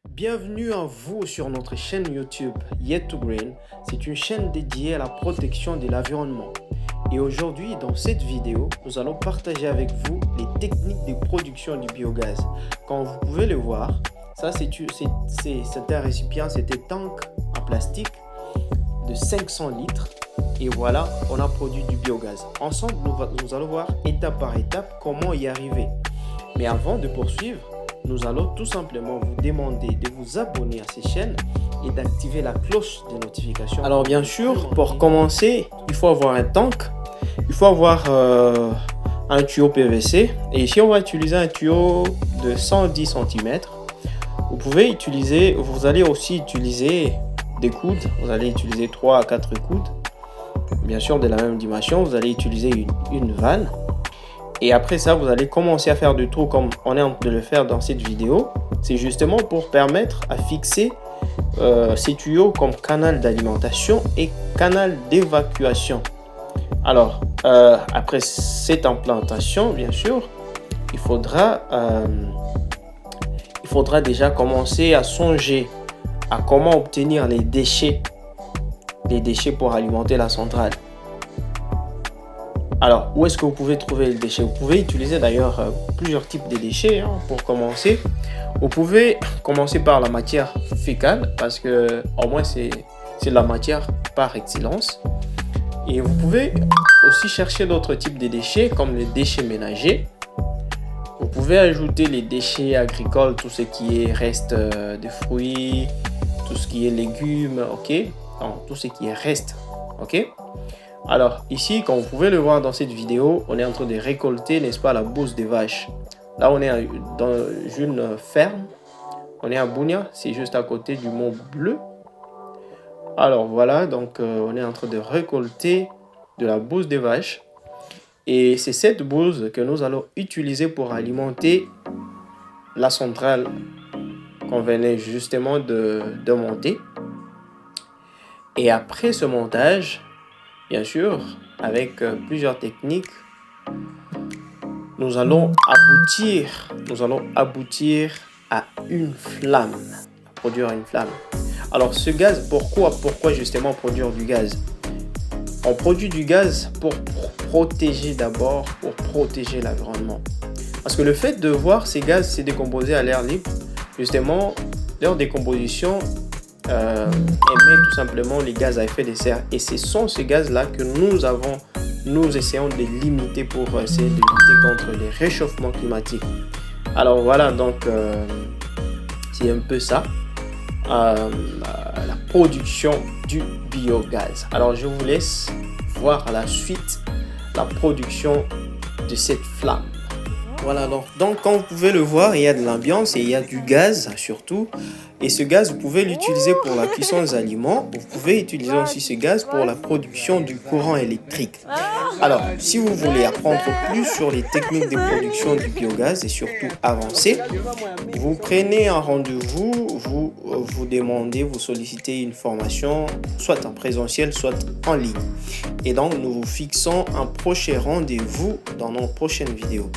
Bienvenue à vous sur notre chaîne YouTube Yet to Green. C'est une chaîne dédiée à la protection de l'environnement. Et aujourd'hui, dans cette vidéo, nous allons partager avec vous les techniques de production du biogaz. Comme vous pouvez le voir, ça c'est un récipient, c'est un tank en plastique de 500 litres. Et voilà, on a produit du biogaz. Ensemble, nous allons voir étape par étape comment y arriver. Mais avant de poursuivre, nous allons tout simplement vous demander de vous abonner à ces chaînes et d'activer la cloche de notification. Alors bien sûr, pour commencer, il faut avoir un tank, il faut avoir un tuyau PVC. Et ici, on va utiliser un tuyau de 110 cm. Vous allez aussi utiliser des coudes. Vous allez utiliser 3 à 4 coudes. Bien sûr, de la même dimension, vous allez utiliser une vanne. Et après ça, vous allez commencer à faire du trou comme on est en train de le faire dans cette vidéo. C'est justement pour permettre à fixer ces tuyaux comme canal d'alimentation et canal d'évacuation. Alors, après cette implantation, bien sûr, il faudra déjà commencer à songer à comment obtenir les déchets pour alimenter la centrale. Alors, où est-ce que vous pouvez trouver les déchets? Vous pouvez utiliser d'ailleurs plusieurs types de déchets pour commencer. Vous pouvez commencer par la matière fécale parce que au moins c'est la matière par excellence. Et vous pouvez aussi chercher d'autres types de déchets comme les déchets ménagers. Vous pouvez ajouter les déchets agricoles, tout ce qui est reste de fruits, tout ce qui est légumes, ok? Donc, tout ce qui est reste, ok? Alors ici, comme vous pouvez le voir dans cette vidéo, on est en train de récolter, n'est-ce pas, la bouse des vaches. Là, on est dans une ferme. On est à Bunia, c'est juste à côté du Mont Bleu. Alors voilà, donc on est en train de récolter de la bouse des vaches. Et c'est cette bouse que nous allons utiliser pour alimenter la centrale qu'on venait justement de monter. Et après ce montage, bien sûr, avec plusieurs techniques, nous allons aboutir à une flamme, à produire une flamme. Alors ce gaz, pourquoi justement produire du gaz? On produit du gaz pour protéger l'environnement. Parce que le fait de voir ces gaz se décomposer à l'air libre, justement, leur décomposition émet tout simplement les gaz à effet de serre. Et ce sont ces gaz-là que nous essayons de limiter pour essayer de lutter contre les réchauffements climatiques. Alors voilà, donc c'est un peu ça, la production du biogaz. Alors je vous laisse voir à la suite la production de cette flamme. Voilà, donc comme vous pouvez le voir, il y a de l'ambiance et il y a du gaz surtout. Et ce gaz, vous pouvez l'utiliser pour la cuisson des aliments. Vous pouvez utiliser aussi ce gaz pour la production du courant électrique. Alors, si vous voulez apprendre plus sur les techniques de production du biogaz et surtout avancer, vous prenez un rendez-vous, vous demandez, vous sollicitez une formation, soit en présentiel, soit en ligne. Et donc, nous vous fixons un prochain rendez-vous dans nos prochaines vidéos.